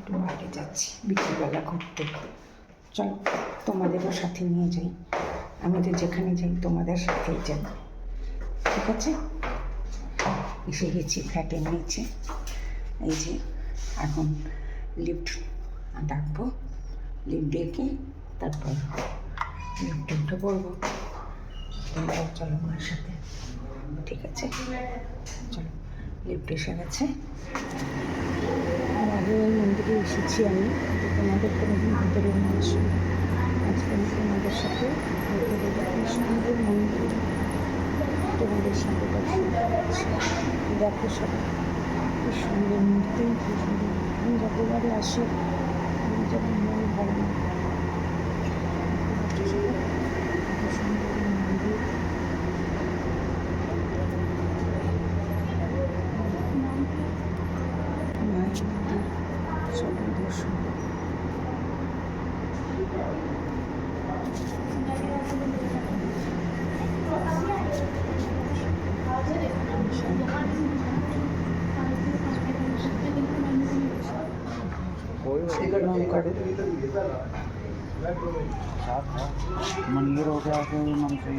একটু বাইরে যাচ্ছি বিকেলবেলা ঘুরতে। চলো তোমাদেরও সাথে নিয়ে যাই, আমি তো যেখানে যাই তোমাদের সাথেই যাই, ঠিক আছে? এসে গেছি ফ্ল্যাটের নিচে। এই যে এখন লিফট ডাকবো, লিফট ডেকে তারপর লিফটে উঠে পড়বো। তোমরাও চলো আমার সাথে, ঠিক আছে? চলো, লিফট এসে গেছে। আগে ওই মন্দিরে এসেছি আমি, কিন্তু তোমাদের কোনোদিন ভিতরে নিয়ে আসি। আজকে আমি তোমাদের সাথে ভেতরে কি সুন্দর মন্দির, তোমাদের সাথে দর্শন করছি। দেখো সবাই কি সুন্দর মূর্তি, কি সুন্দর। আমি যতবারে আসি আমি যেন মন ভরে না। কত সুন্দর মন্দির। মায়ের মন্দির সবাই দর্শন मंदिर हो गया तो मन से